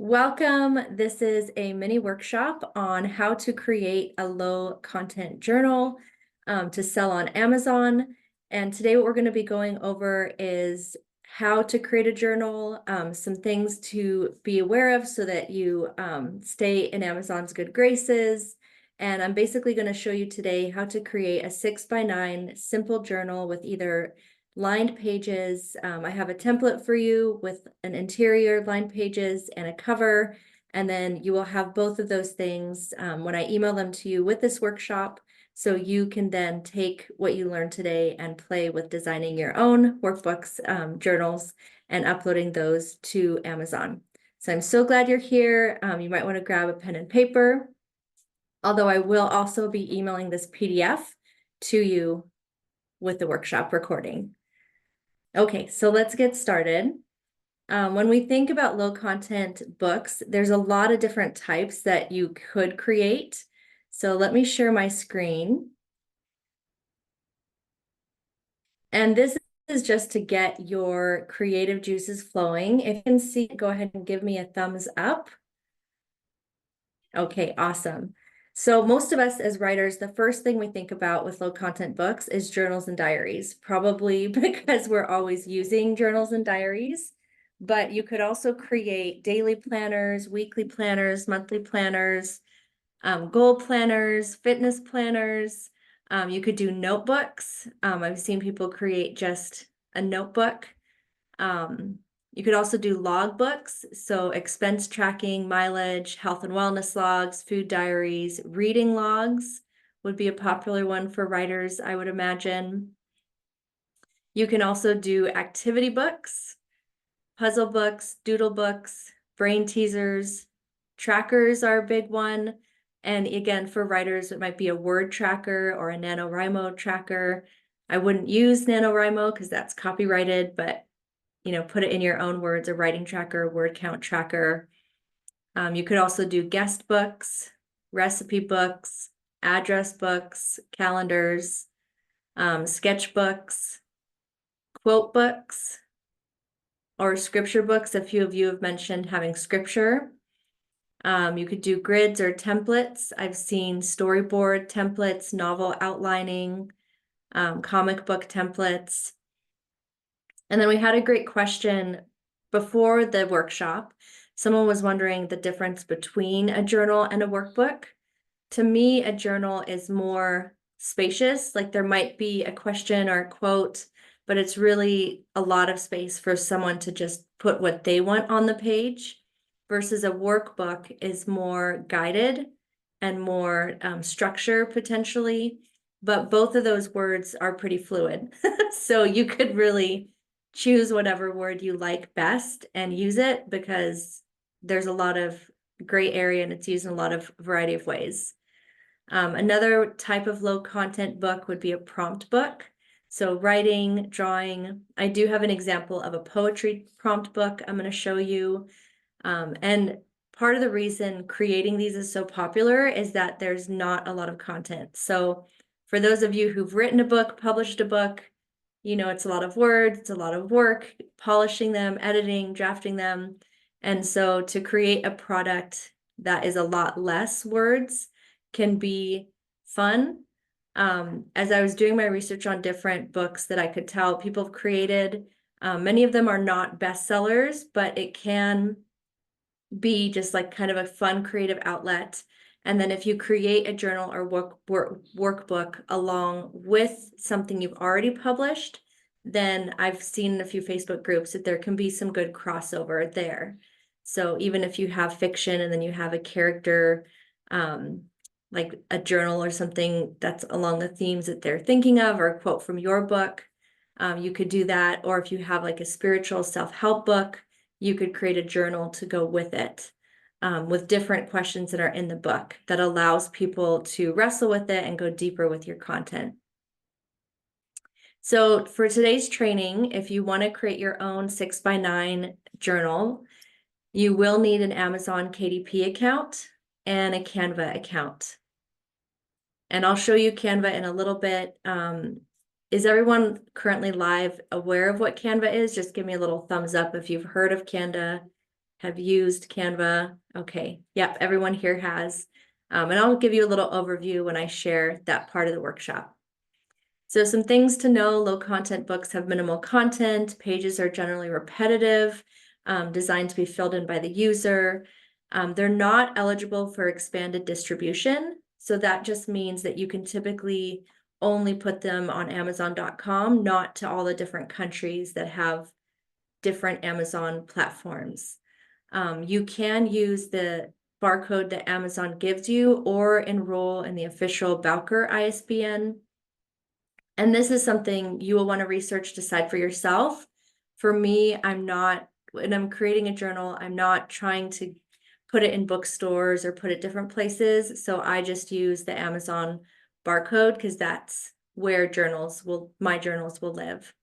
Welcome. This is a mini workshop on how to create a low content journal to sell on Amazon. And today what we're going to be going over is how to create a journal, some things to be aware of so that you stay in Amazon's good graces. And I'm basically going to show you today how to create a 6x9 simple journal with either lined pages. I have a template for you with an interior lined pages and a cover, and then you will have both of those things when I email them to you with this workshop, so you can then take what you learned today and play with designing your own workbooks, journals, and uploading those to Amazon. So I'm so glad you're here. You might want to grab a pen and paper, although I will also be emailing this PDF to you with the workshop recording. Okay, so let's get started. When we think about low content books, there's a lot of different types that you could create. So let me share my screen. And this is just to get your creative juices flowing. If you can see, go ahead and give me a thumbs up. Okay, awesome. So most of us as writers, the first thing we think about with low content books is journals and diaries, probably because we're always using journals and diaries. But you could also create daily planners, weekly planners, monthly planners, goal planners, fitness planners. You could do notebooks. I've seen people create just a notebook. You could also do log books, so expense tracking, mileage, health and wellness logs, food diaries, reading logs would be a popular one for writers, I would imagine. You can also do activity books, puzzle books, doodle books, brain teasers. Trackers are a big one. And again, for writers, it might be a word tracker or a NaNoWriMo tracker. I wouldn't use NaNoWriMo because that's copyrighted, but put it in your own words, a writing tracker, word count tracker. You could also do guest books, recipe books, address books, calendars, sketchbooks, quote books, or scripture books. A few of you have mentioned having scripture. You could do grids or templates. I've seen storyboard templates, novel outlining, comic book templates. And then we had a great question before the workshop. Someone was wondering the difference between a journal and a workbook. To me, a journal is more spacious, like there might be a question or a quote, but it's really a lot of space for someone to just put what they want on the page, versus a workbook is more guided and more structure potentially. But both of those words are pretty fluid. So you could really choose whatever word you like best and use it, because there's a lot of gray area and it's used in a lot of variety of ways. Another type of low content book would be a prompt book. So writing, drawing. I do have an example of a poetry prompt book I'm going to show you. And part of the reason creating these is so popular is that there's not a lot of content. So for those of you who've written a book, published a book, it's a lot of words, it's a lot of work, polishing them, editing, drafting them. And so to create a product that is a lot less words can be fun. As I was doing my research on different books that I could tell people have created, many of them are not bestsellers, but it can be just like kind of a fun creative outlet. And then if you create a journal or workbook along with something you've already published, then I've seen in a few Facebook groups that there can be some good crossover there. So even if you have fiction and then you have a character, like a journal or something that's along the themes that they're thinking of, or a quote from your book, you could do that. Or if you have like a spiritual self-help book, you could create a journal to go with it, with different questions that are in the book that allows people to wrestle with it and go deeper with your content. So for today's training, if you want to create your own 6x9 journal, you will need an Amazon KDP account and a Canva account. And I'll show you Canva in a little bit. Is everyone currently live aware of what Canva is? Just give me a little thumbs up if you've heard of Canva have used Canva. Okay, yep, everyone here has. And I'll give you a little overview when I share that part of the workshop. So some things to know: low content books have minimal content, pages are generally repetitive, designed to be filled in by the user. They're not eligible for expanded distribution. So that just means that you can typically only put them on Amazon.com, not to all the different countries that have different Amazon platforms. You can use the barcode that Amazon gives you or enroll in the official Bowker ISBN. And this is something you will want to research, decide for yourself. For me, when I'm creating a journal, I'm not trying to put it in bookstores or put it different places. So I just use the Amazon barcode because that's where my journals will live.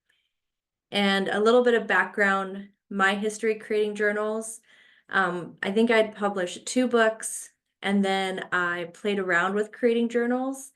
And a little bit of background, my history creating journals. I think I'd published 2 books, and then I played around with creating journals.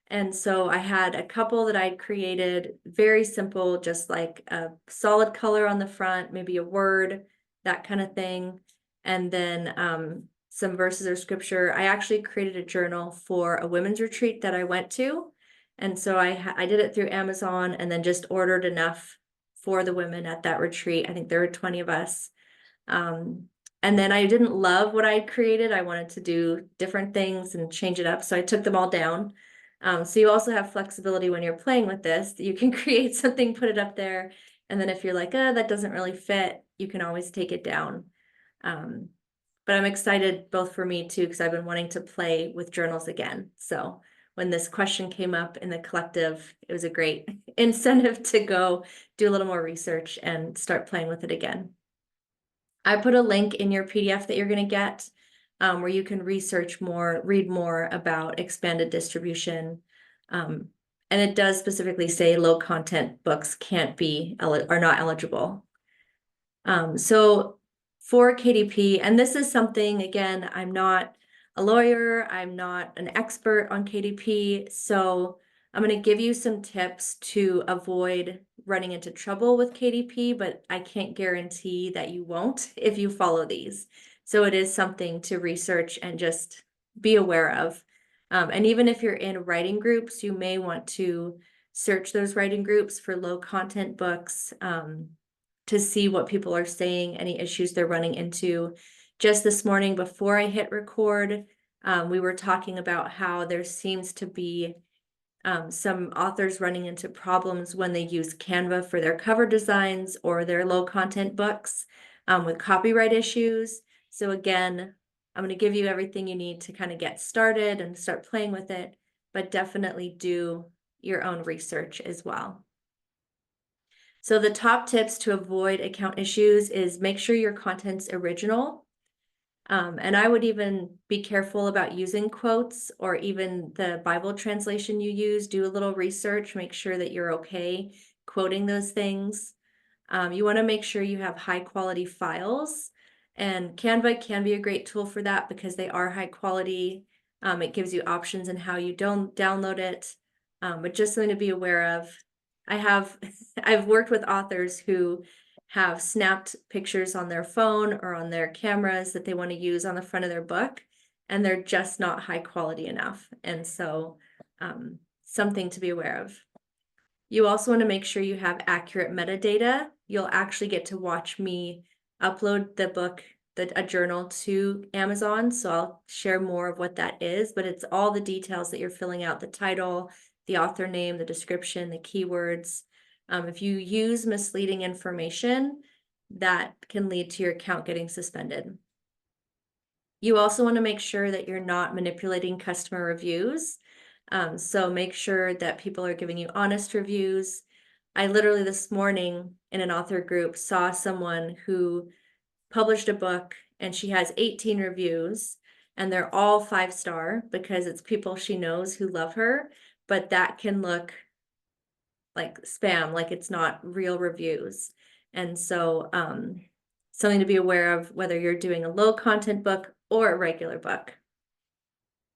And so I had a couple that I'd created, very simple, just like a solid color on the front, maybe a word, that kind of thing. And then some verses or scripture. I actually created a journal for a women's retreat that I went to. And so I did it through Amazon and then just ordered enough for the women at that retreat. I think there were 20 of us. And then I didn't love what I had created. I wanted to do different things and change it up. So I took them all down. So you also have flexibility when you're playing with this. You can create something, put it up there. And then if you're like, that doesn't really fit, you can always take it down. But I'm excited both for me too, because I've been wanting to play with journals again. So when this question came up in the collective, it was a great incentive to go do a little more research and start playing with it again. I put a link in your PDF that you're going to get where you can research more, read more about expanded distribution. And it does specifically say low content books are not eligible. So for KDP, and this is something, again, I'm not a lawyer, I'm not an expert on KDP, so I'm going to give you some tips to avoid running into trouble with KDP, but I can't guarantee that you won't if you follow these. So it is something to research and just be aware of. And even if you're in writing groups, you may want to search those writing groups for low content books to see what people are saying, any issues they're running into. Just this morning before I hit record, we were talking about how there seems to be some authors running into problems when they use Canva for their cover designs or their low content books with copyright issues. So again, I'm going to give you everything you need to kind of get started and start playing with it, but definitely do your own research as well. So the top tips to avoid account issues is make sure your content's original. And I would even be careful about using quotes or even the Bible translation you use. Do a little research, make sure that you're okay quoting those things. You want to make sure you have high quality files, and Canva can be a great tool for that because they are high quality. It gives you options in how you don't download it, but just something to be aware of. I've worked with authors who have snapped pictures on their phone or on their cameras that they want to use on the front of their book, and they're just not high quality enough. And so something to be aware of. You also want to make sure you have accurate metadata. You'll actually get to watch me upload the book, a journal, to Amazon. So I'll share more of what that is, but it's all the details that you're filling out: the title, the author name, the description, the keywords. If you use misleading information, that can lead to your account getting suspended. You also want to make sure that you're not manipulating customer reviews. So make sure that people are giving you honest reviews. I literally this morning in an author group saw someone who published a book and she has 18 reviews and they're all 5-star because it's people she knows who love her, but that can look like spam, like it's not real reviews. And so something to be aware of whether you're doing a low content book or a regular book.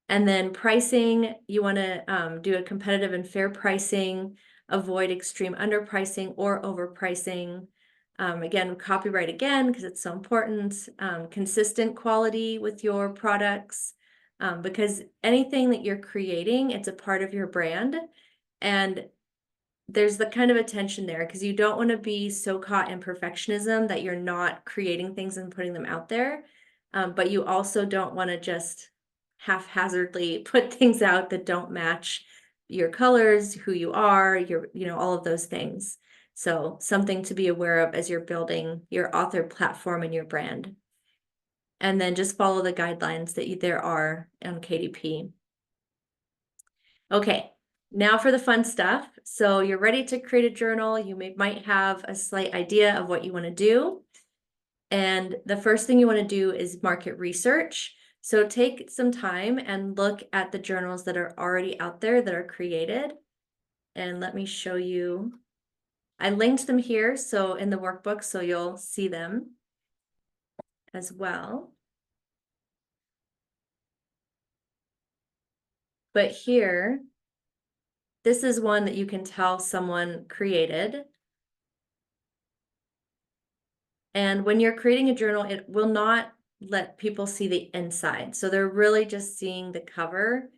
And then pricing, you want to do a competitive and fair pricing, avoid extreme underpricing or overpricing. Again, copyright again, because it's so important. Consistent quality with your products, because anything that you're creating, it's a part of your brand. And there's the kind of attention there because you don't want to be so caught in perfectionism that you're not creating things and putting them out there. But you also don't want to just haphazardly put things out that don't match your colors, who you are, all of those things. So something to be aware of as you're building your author platform and your brand. And then just follow the guidelines that there are on KDP. Okay, now for the fun stuff. So you're ready to create a journal. You might have a slight idea of what you want to do. And the first thing you want to do is market research. So take some time and look at the journals that are already out there that are created. And let me show you. I linked them here, so in the workbook, so you'll see them as well. But here, this is one that you can tell someone created. And when you're creating a journal, it will not let people see the inside. So they're really just seeing the cover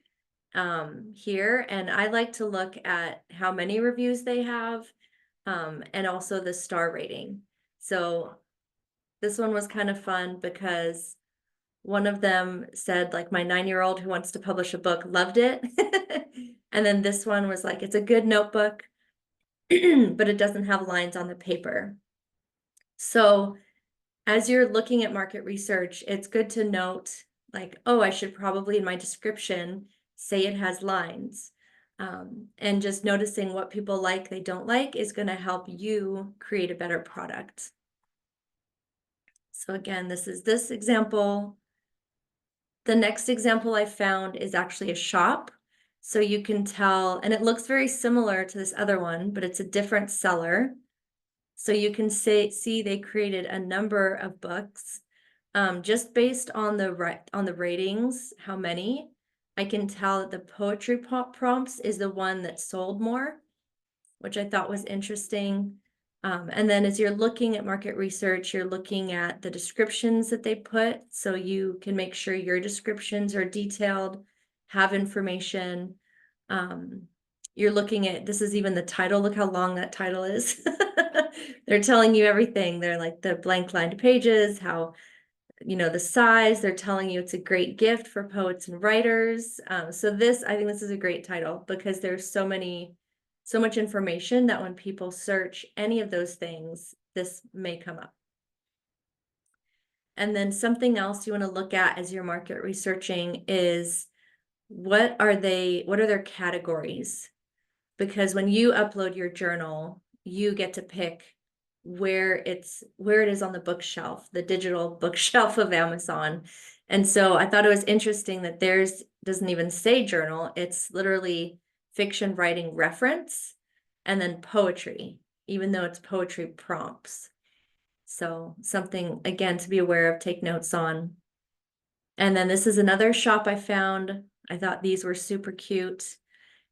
here. And I like to look at how many reviews they have, and also the star rating. So this one was kind of fun because one of them said, like, my 9-year-old who wants to publish a book loved it. And then this one was like, it's a good notebook, but it doesn't have lines on the paper. So as you're looking at market research, it's good to note, like, oh, I should probably in my description say it has lines. And just noticing what people like, they don't like, is going to help you create a better product. So again, this is this example. The next example I found is actually a shop. So you can tell, and it looks very similar to this other one, but it's a different seller. So you can see they created a number of books, just based on the ratings, how many. I can tell that the poetry prompts is the one that sold more, which I thought was interesting. And then as you're looking at market research, you're looking at the descriptions that they put, so you can make sure your descriptions are detailed, have information. You're looking at, this is even the title, look how long that title is. They're telling you everything. They're like the blank lined pages, how, the size, they're telling you it's a great gift for poets and writers. So I think this is a great title because there's so much information that when people search any of those things, this may come up. And then something else you want to look at as you're market researching is what are their categories? Because when you upload your journal, you get to pick where it is on the bookshelf, the digital bookshelf of Amazon. And so I thought it was interesting that theirs doesn't even say journal. It's literally fiction writing reference and then poetry, even though it's poetry prompts. So something, again, to be aware of, take notes on. And then this is another shop I found. I thought these were super cute.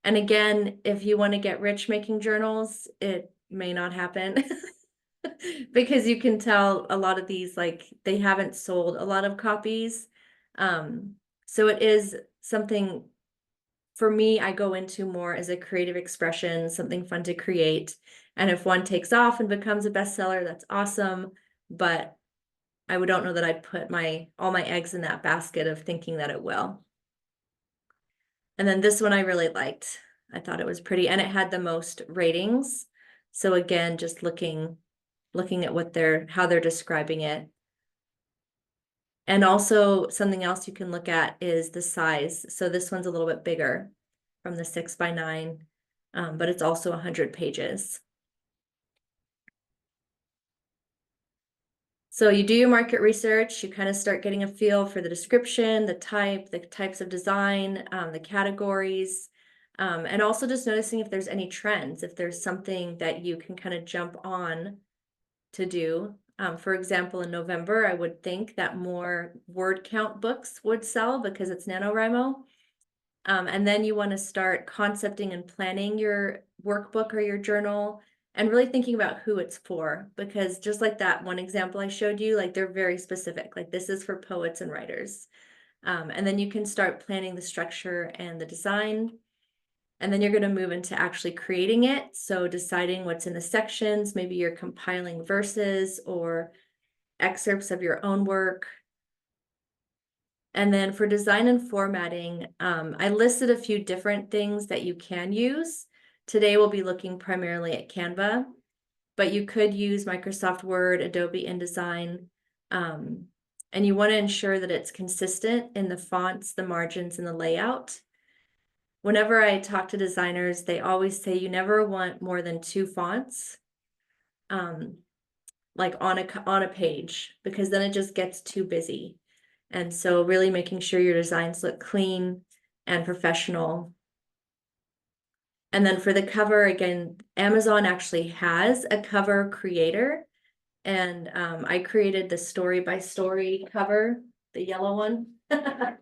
And again, if you want to get rich making journals, it may not happen because you can tell a lot of these, like, they haven't sold a lot of copies. So it is something, for me, I go into more as a creative expression, something fun to create. And if one takes off and becomes a bestseller, that's awesome. But I don't know that I'd put all my eggs in that basket of thinking that it will. And then this one I really liked. I thought it was pretty, and it had the most ratings. So again, just looking at how they're describing it. And also something else you can look at is the size. So this one's a little bit bigger from the 6x9, but it's also 100 pages. So you do your market research, you kind of start getting a feel for the description, the types of design, the categories, and also just noticing if there's any trends, if there's something that you can kind of jump on to do. For example, in November, I would think that more word count books would sell because it's NaNoWriMo. And then you want to start concepting and planning your workbook or your journal. and really thinking about who it's for, because just like that one example I showed you, like they're very specific, like this is for poets and writers. And then you can start planning the structure and the design. And then you're going to move into actually creating it. So deciding what's in the sections, maybe you're compiling verses or excerpts of your own work. And then for design and formatting, I listed a few different things that you can use. Today we'll be looking primarily at Canva, but you could use Microsoft Word, Adobe InDesign, and you want to ensure that it's consistent in the fonts, the margins, and the layout. Whenever I talk to designers, they always say you never want more than 2 fonts, like on a page, because then it just gets too busy. And so really making sure your designs look clean and professional. And then for the cover, again, Amazon actually has a cover creator. And I created the story by story cover, the yellow one. I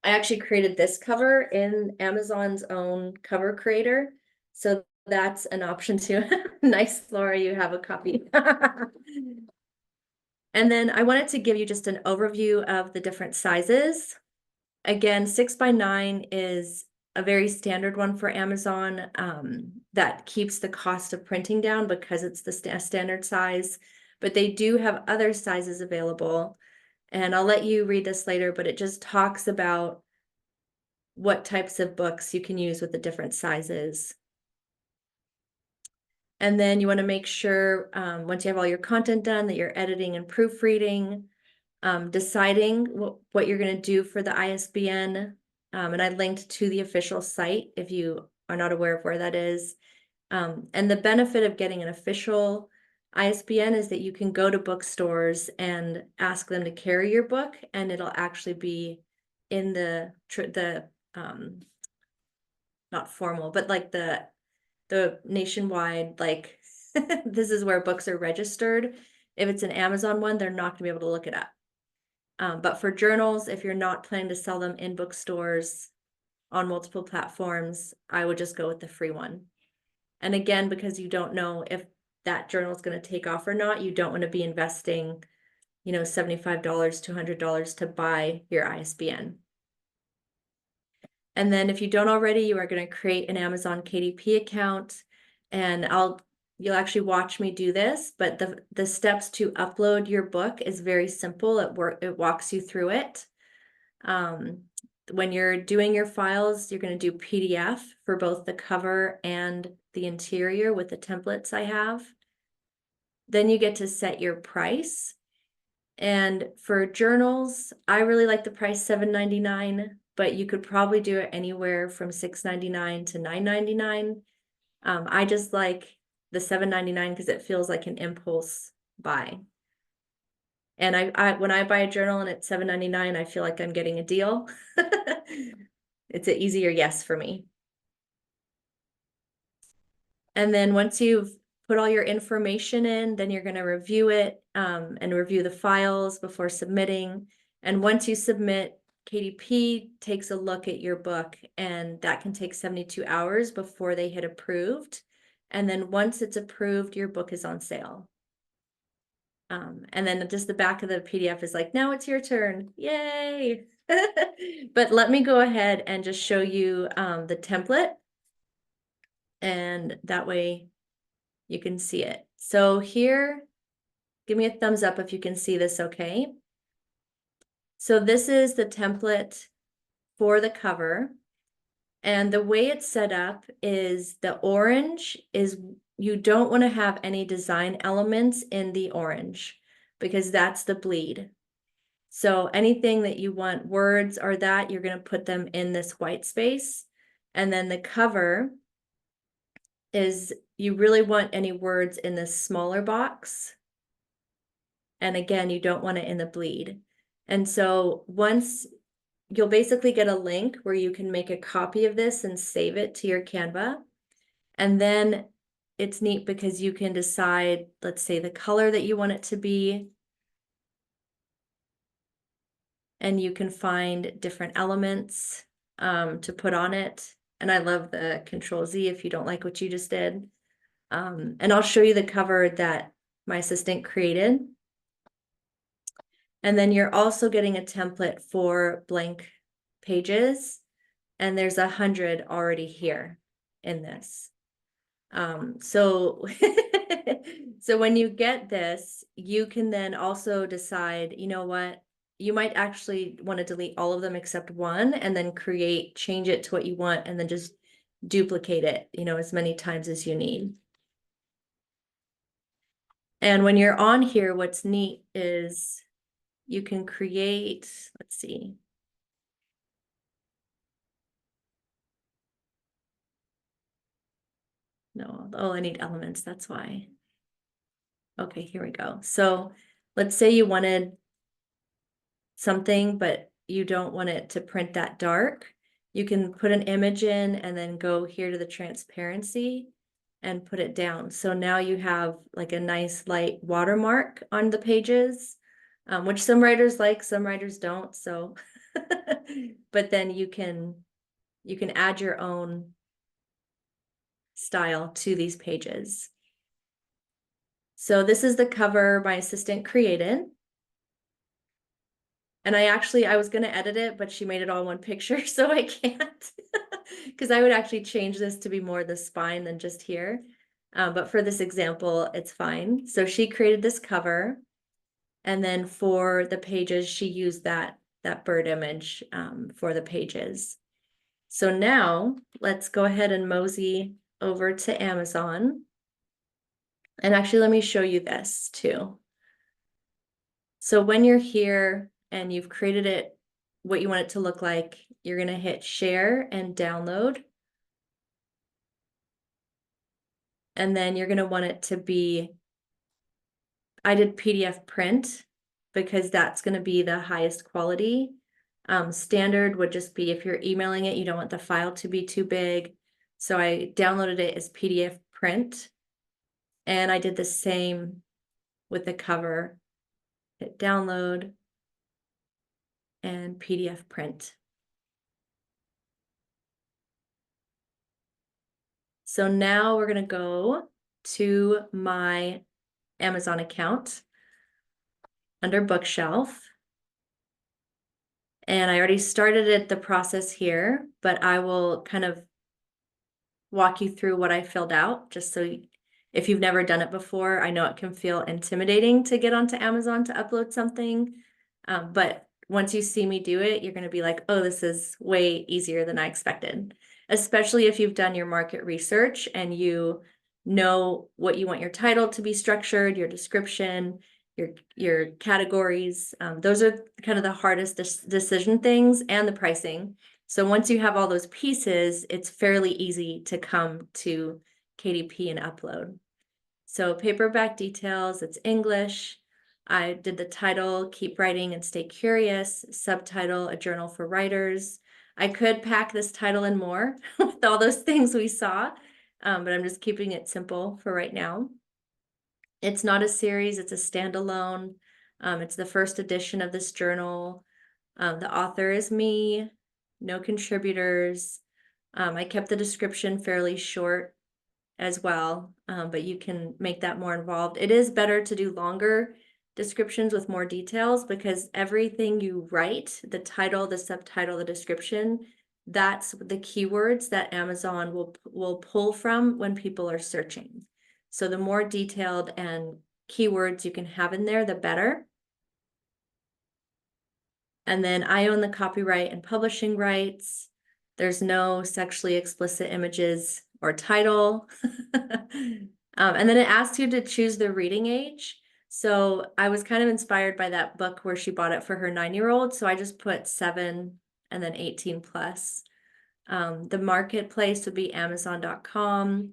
actually created this cover in Amazon's own cover creator. So that's an option too. Nice, Laura, you have a copy. And then I wanted to give you just an overview of the different sizes. Again, 6x9 is a very standard one for Amazon that keeps the cost of printing down because it's the standard size, but they do have other sizes available. And I'll let you read this later, but it just talks about what types of books you can use with the different sizes. And then you want to make sure once you have all your content done that you're editing and proofreading, deciding what you're going to do for the ISBN. And I linked to the official site if you are not aware of where that is. And the benefit of getting an official ISBN is that you can go to bookstores and ask them to carry your book, and it'll actually be in the not formal, but like the nationwide, like this is where books are registered. If it's an Amazon one, they're not gonna be able to look it up. But for journals, if you're not planning to sell them in bookstores on multiple platforms, I would just go with the free one. And again, because you don't know if that journal is going to take off or not, you don't want to be investing, $75 to $100 to buy your ISBN. And then if you don't already, you are going to create an Amazon KDP account, and you'll actually watch me do this, but the steps to upload your book is very simple. It walks you through it. When you're doing your files, you're going to do PDF for both the cover and the interior with the templates I have. Then you get to set your price. And for journals, I really like the price $7.99, but you could probably do it anywhere from $6.99 to $9.99. I just like the $7.99 because it feels like an impulse buy. And when I buy a journal and it's $7.99, I feel like I'm getting a deal. It's an easier yes for me. And then once you've put all your information in, then you're going to review it and review the files before submitting. And once you submit, KDP takes a look at your book, and that can take 72 hours before they hit approved. And then once it's approved, your book is on sale. And then just the back of the PDF is like, now it's your turn. Yay. But let me go ahead and just show you the template. And that way you can see it. So here, give me a thumbs up if you can see this okay. So this is the template for the cover. And the way it's set up is the orange is, you don't want to have any design elements in the orange because that's the bleed. So anything that you want words or that, you're going to put them in this white space. And then the cover is, you really want any words in this smaller box. And again, you don't want it in the bleed. And so once you'll basically get a link where you can make a copy of this and save it to your Canva. And then it's neat because you can decide, let's say, the color that you want it to be. And you can find different elements to put on it. And I love the Control-Z if you don't like what you just did. And I'll show you the cover that my assistant created. And then you're also getting a template for blank pages. And there's 100 already here in this. So, so when you get this, you can then also decide, you know what, you might actually want to delete all of them except one and then change it to what you want and then just duplicate it, as many times as you need. And when you're on here, what's neat is you can create, let's see. No, oh, I need elements, that's why. Okay, here we go. So let's say you wanted something, but you don't want it to print that dark. You can put an image in and then go here to the transparency and put it down. So now you have like a nice light watermark on the pages, which some writers like, some writers don't. So, but then you can add your own style to these pages. So this is the cover my assistant created. And I was gonna edit it, but she made it all one picture, so I can't. Because I would actually change this to be more the spine than just here. But for this example, it's fine. So she created this cover. And then for the pages, she used that bird image for the pages. So now let's go ahead and mosey over to Amazon. And actually, let me show you this too. So when you're here and you've created it, what you want it to look like, you're going to hit share and download. And then you're going to want it to be, I did PDF print because that's going to be the highest quality. Standard would just be if you're emailing it, you don't want the file to be too big. So I downloaded it as PDF print. And I did the same with the cover. Hit download and PDF print. So now we're going to go to my Amazon account under bookshelf. And I already started the process here, but I will kind of walk you through what I filled out just so if you've never done it before, I know it can feel intimidating to get onto Amazon to upload something. But once you see me do it, you're going to be like, oh, this is way easier than I expected, especially if you've done your market research and you know what you want your title to be structured, your description, your categories. Those are kind of the hardest decision things, and the pricing. So once you have all those pieces, it's fairly easy to come to KDP and upload. So paperback details, it's English. I did the title, Keep Writing and Stay Curious, subtitle, A Journal for Writers. I could pack this title in more with all those things we saw, but I'm just keeping it simple for right now. It's not a series, it's a standalone. It's the first edition of this journal. The author is me, no contributors. I kept the description fairly short as well, but you can make that more involved. It is better to do longer descriptions with more details because everything you write, the title, the subtitle, the description, that's the keywords that Amazon will pull from when people are searching. So the more detailed and keywords you can have in there, the better. And then I own the copyright and publishing rights. There's no sexually explicit images or title. And then it asks you to choose the reading age. So I was kind of inspired by that book where she bought it for her 9-year-old. So I just put 7 and then 18 plus. The marketplace would be Amazon.com.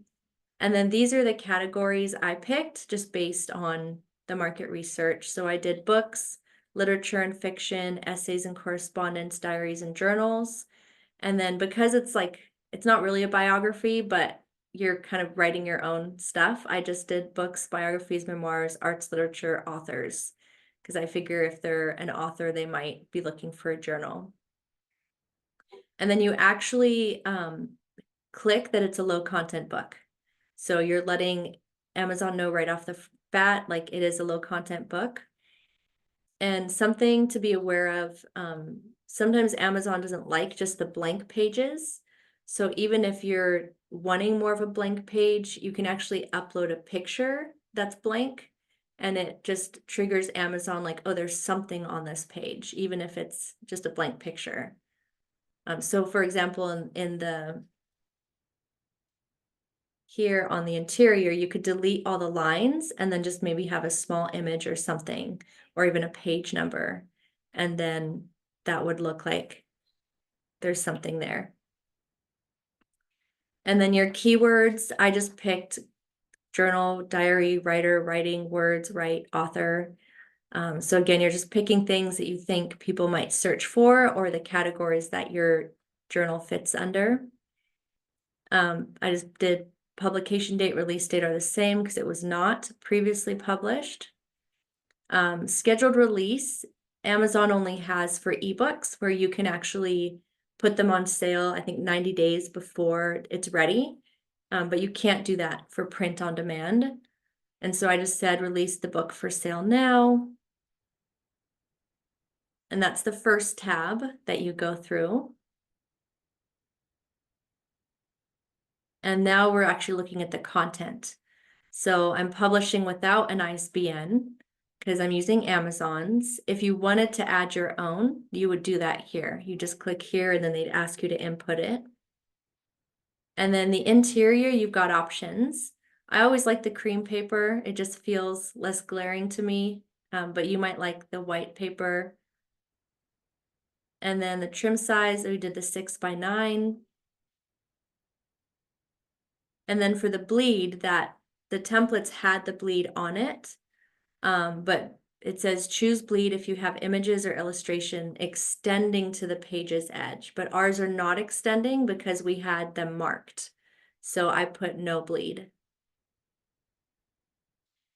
And then these are the categories I picked just based on the market research. So I did books, literature and fiction, essays and correspondence, diaries and journals. And then because it's not really a biography, but you're kind of writing your own stuff, I just did books, biographies, memoirs, arts, literature, authors, because I figure if they're an author, they might be looking for a journal. And then you actually click that it's a low content book. So you're letting Amazon know right off the bat, like it is a low content book. And something to be aware of, sometimes Amazon doesn't like just the blank pages. So even if you're wanting more of a blank page, you can actually upload a picture that's blank, and it just triggers Amazon like, oh, there's something on this page, even if it's just a blank picture. So for example, in the here on the interior, you could delete all the lines and then just maybe have a small image or something, or even a page number. And then that would look like there's something there. And then your keywords, I just picked journal, diary, writer, writing, words, write, author. So again, you're just picking things that you think people might search for, or the categories that your journal fits under. I just did publication date, release date are the same because it was not previously published. Scheduled release, Amazon only has for ebooks where you can actually put them on sale, I think 90 days before it's ready. But you can't do that for print on demand. And so I just said release the book for sale now. And that's the first tab that you go through. And now we're actually looking at the content. So I'm publishing without an ISBN because I'm using Amazon's. If you wanted to add your own, you would do that here. You just click here and then they'd ask you to input it. And then the interior, you've got options. I always like the cream paper. It just feels less glaring to me, but you might like the white paper. And then the trim size, we did the 6x9. And then for the bleed, that the templates had the bleed on it, but it says choose bleed if you have images or illustration extending to the page's edge, but ours are not extending because we had them marked. So I put no bleed.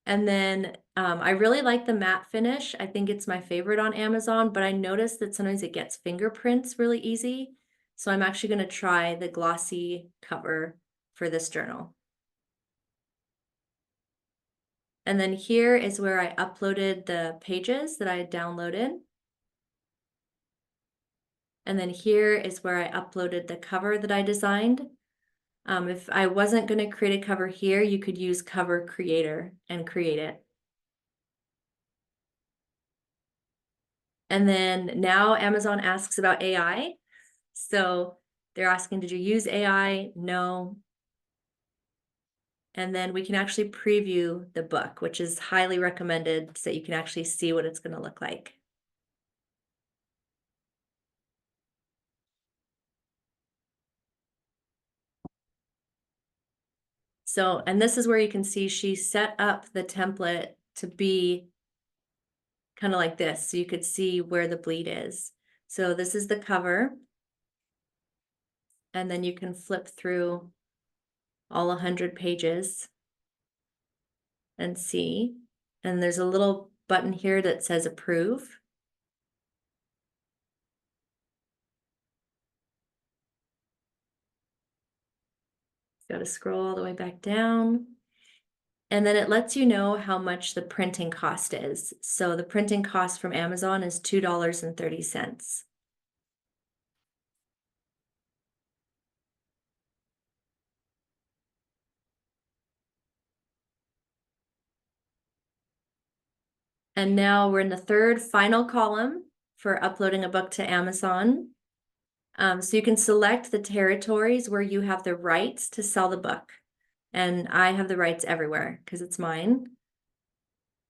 And then I really like the matte finish. I think it's my favorite on Amazon, but I noticed that sometimes it gets fingerprints really easy. So I'm actually going to try the glossy cover for this journal. And then here is where I uploaded the pages that I had downloaded. And then here is where I uploaded the cover that I designed. If I wasn't going to create a cover here, you could use Cover Creator and create it. And then now Amazon asks about AI. So they're asking, did you use AI? No. And then we can actually preview the book, which is highly recommended so you can actually see what it's going to look like. So, and this is where you can see she set up the template to be kind of like this. So you could see where the bleed is. So this is the cover. And then you can flip through all 100 pages and see. And there's a little button here that says approve. Got to scroll all the way back down. And then it lets you know how much the printing cost is. So the printing cost from Amazon is $2.30. And now we're in the third final column for uploading a book to Amazon. So you can select the territories where you have the rights to sell the book. And I have the rights everywhere because it's mine.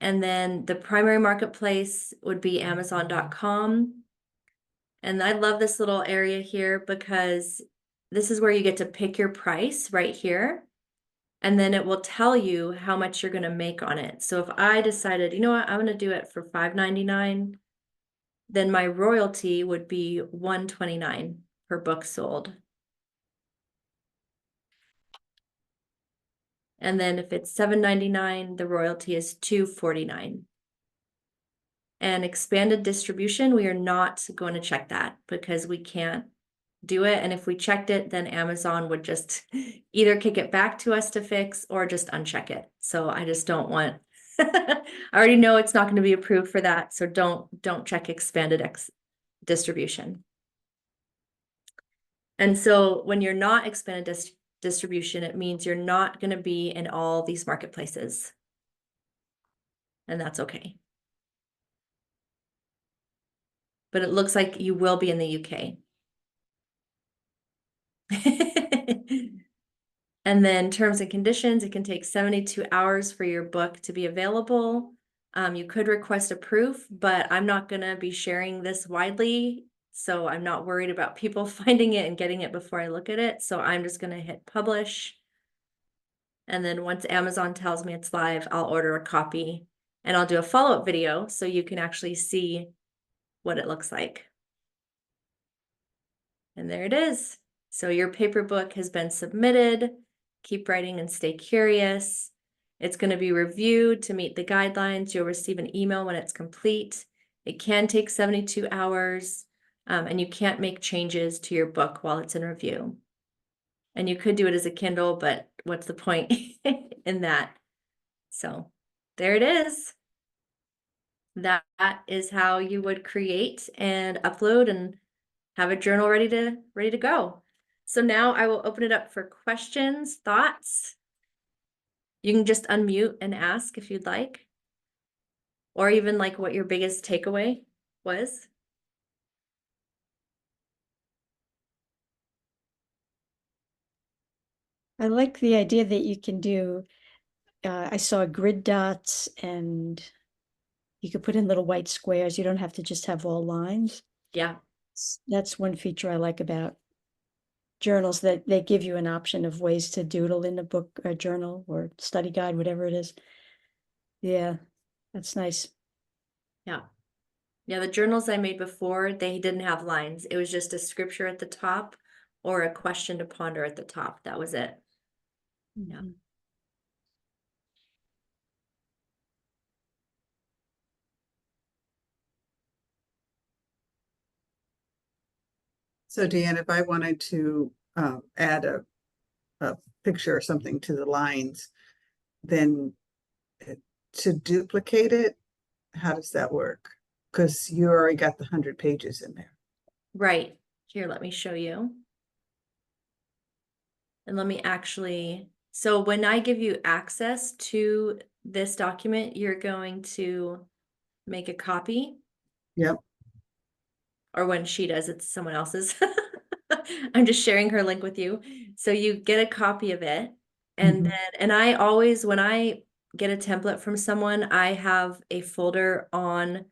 And then the primary marketplace would be Amazon.com. And I love this little area here because this is where you get to pick your price right here. And then it will tell you how much you're going to make on it. So if I decided, you know what, I'm going to do it for $5.99, then my royalty would be $1.29 per book sold. And then if it's $7.99, the royalty is $2.49. And expanded distribution, we are not going to check that because we can't do it. And if we checked it, then Amazon would just either kick it back to us to fix or just uncheck it. So I just don't want, I already know it's not going to be approved for that. So don't check expanded distribution. And so when you're not expanded distribution, it means you're not going to be in all these marketplaces. And that's okay. But it looks like you will be in the UK. And then terms and conditions, it can take 72 hours for your book to be available. You could request a proof, but I'm not going to be sharing this widely. So I'm not worried about people finding it and getting it before I look at it. So I'm just going to hit publish. And then once Amazon tells me it's live, I'll order a copy and I'll do a follow-up video so you can actually see what it looks like. And there it is. So your paper book has been submitted. Keep writing and stay curious. It's going to be reviewed to meet the guidelines. You'll receive an email when it's complete. It can take 72 hours, and you can't make changes to your book while it's in review. And you could do it as a Kindle, but what's the point in that? So there it is. That is how you would create and upload and have a journal ready to go. So now I will open it up for questions, thoughts. You can just unmute and ask if you'd like, or even like what your biggest takeaway was. I like the idea that you can do, I saw grid dots and you could put in little white squares. You don't have to just have all lines. Yeah, That's one feature I like about journals, that they give you an option of ways to doodle in a book or journal or study guide, whatever it is. Yeah, that's nice. yeah. Yeah, the journals I made before, they didn't have lines. It was just a scripture at the top or a question to ponder at the top. That was it. Yeah. Mhm. So Deanne, if I wanted to add a picture or something to the lines, then to duplicate it, how does that work? Because you already got the 100 pages in there. Right. Here, let me show you. And let me so when I give you access to this document, you're going to make a copy. Yep. Or when she does, it's someone else's. I'm just sharing her link with you. So you get a copy of it. And then, I always, when I get a template from someone, I have a folder on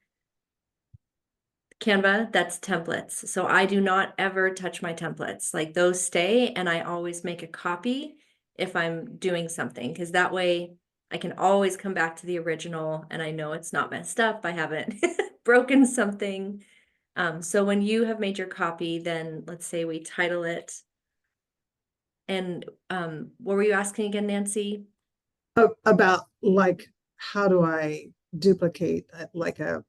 Canva that's templates. So I do not ever touch my templates. Like those stay, and I always make a copy if I'm doing something, because that way I can always come back to the original and I know it's not messed up. I haven't broken something. So when you have made your copy, then let's say we title it. And what were you asking again, Nancy? About like, how do I duplicate like a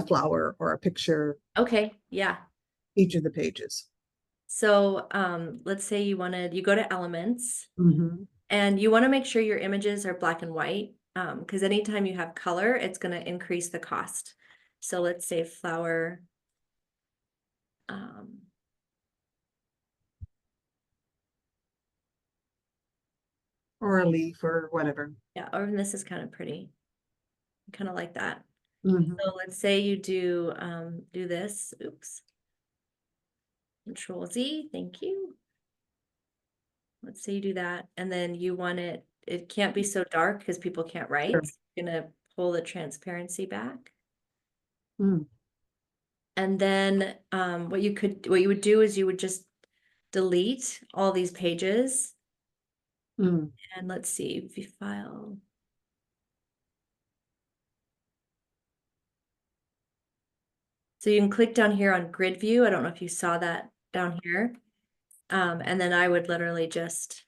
flower or a picture, Okay, yeah. each of the pages? So let's say you go to Elements and you want to make sure your images are black and white, because anytime you have color, it's going to increase the cost. So let's say flower. Or a leaf or whatever. Yeah, or this is kind of pretty. I kind of like that. Mhm. So let's say you do this. Oops. Control Z, thank you. Let's say you do that, and then you want it can't be so dark because people can't write. Sure. You're gonna pull the transparency back. Mm. And then what you would do is you would just delete all these pages. Mm. And let's see, if you file. So you can click down here on grid view. I don't know if you saw that down here. And then I would literally just,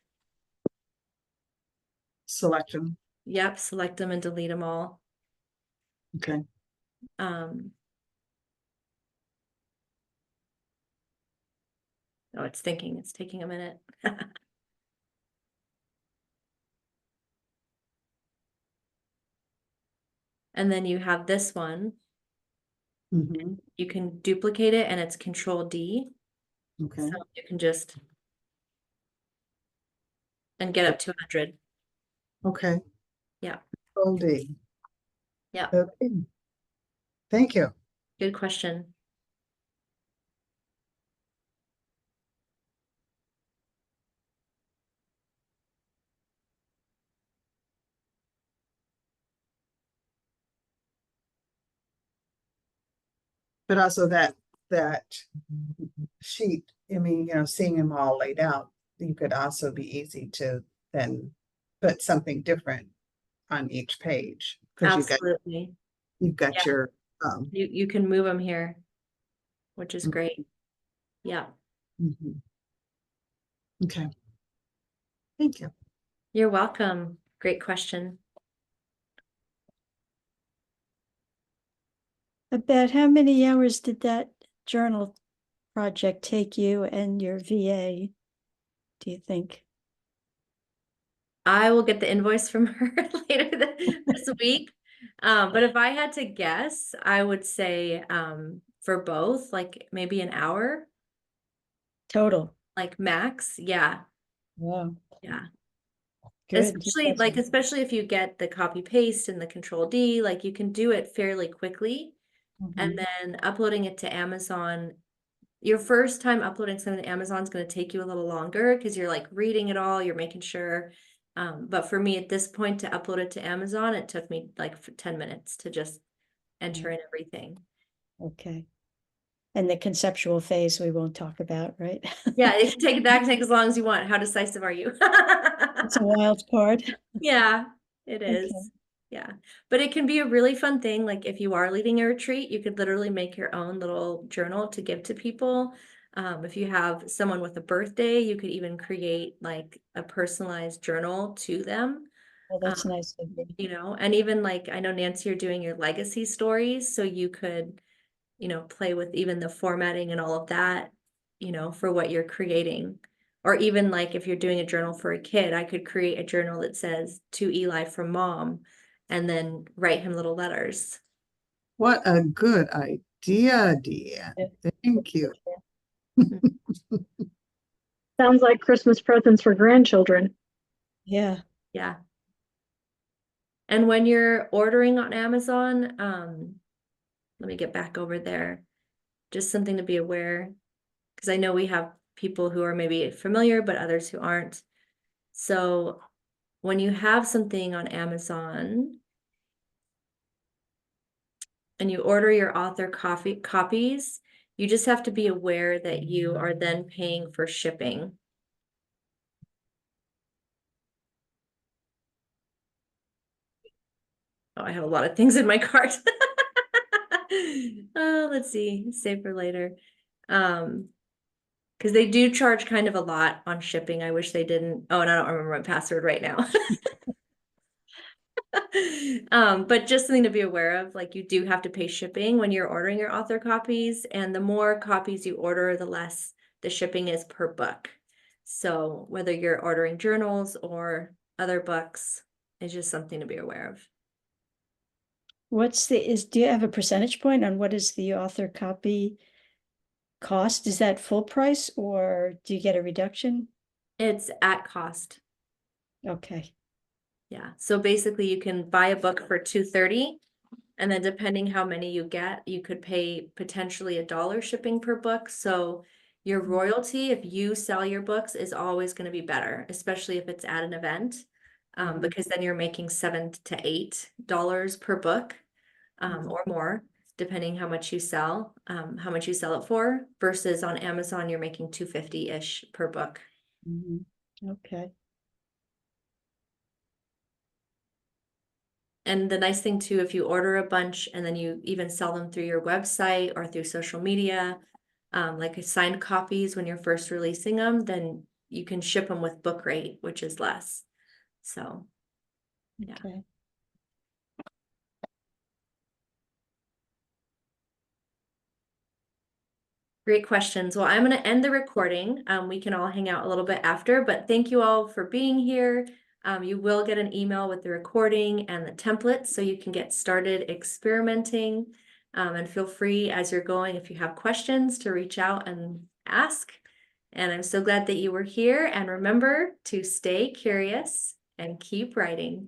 Select them. yep, select them and delete them all. Okay. Um, Oh, it's thinking, it's taking a minute. And then you have this one, Mhm. you can duplicate it and it's Control D. Okay, So you can just and get up to 100. okay. Yeah. Control D. Yeah. Okay. Thank you. Good question. But also that sheet, I mean, seeing them all laid out, you could also be easy to then put something different on each page. Because Absolutely. you've got Yeah. your You can move them here, which is Mhm. great. Yeah. mhm. Okay. Thank you. You're welcome. Great question. About how many hours did that journal project take you and your VA, do you think? I will get the invoice from her later this week. But if I had to guess, I would say for both, like maybe an hour, Total? like max. Yeah. Wow, Yeah. good. Especially if you get the copy paste and the Control D, like you can do it fairly quickly. And Mhm. then uploading it to Amazon, your first time uploading something to Amazon is going to take you a little longer because you're like reading it all, you're making sure. But for me at this point to upload it to Amazon, it took me like 10 minutes to just enter in everything. Okay. And the conceptual phase we won't talk about, right? Yeah, that can take as long as you want. How decisive are you? It's a wild card. Yeah, it Okay. is. Yeah, but it can be a really fun thing. Like if you are leading a retreat, you could literally make your own little journal to give to people. If you have someone with a birthday, you could even create like a personalized journal to them. Well, that's nice of you. And even like I know Nancy, you're doing your legacy stories, so you could, play with even the formatting and all of that, for what you're creating. Or even like if you're doing a journal for a kid, I could create a journal that says to Eli from mom and then write him little letters. What a good idea, Deanne. Yeah. Thank you. Sounds like Christmas presents for grandchildren. Yeah. Yeah. And when you're ordering on Amazon, let me get back over there. Just something to be aware, because I know we have people who are maybe familiar, but others who aren't. So when you have something on Amazon and you order your author copies, you just have to be aware that you are then paying for shipping. Oh, I have a lot of things in my cart. Let's see, save for later. Because they do charge kind of a lot on shipping. I wish they didn't. Oh, and I don't remember my password right now. But just something to be aware of, like you do have to pay shipping when you're ordering your author copies, and the more copies you order, the less the shipping is per book. So whether you're ordering journals or other books, it's just something to be aware of. Do you have a percentage point on what is the author copy cost? Is that full price or do you get a reduction? It's at cost. Okay. Yeah. So basically you can buy a book for $2.30, and then depending how many you get, you could pay potentially $1 shipping per book. So your royalty, if you sell your books, is always going to be better, especially if it's at an event, because then you're making $7 to $8 per book, or more, depending how much you sell it for, versus on Amazon, you're making $2.50-ish per book. Mhm. Okay. And the nice thing too, if you order a bunch and then you even sell them through your website or through social media, like signed copies when you're first releasing them, then you can ship them with book rate, which is less. So, yeah. Okay. Great questions. Well, I'm going to end the recording. We can all hang out a little bit after, but thank you all for being here. You will get an email with the recording and the templates so you can get started experimenting. And feel free as you're going, if you have questions, to reach out and ask. And I'm so glad that you were here. And remember to stay curious and keep writing.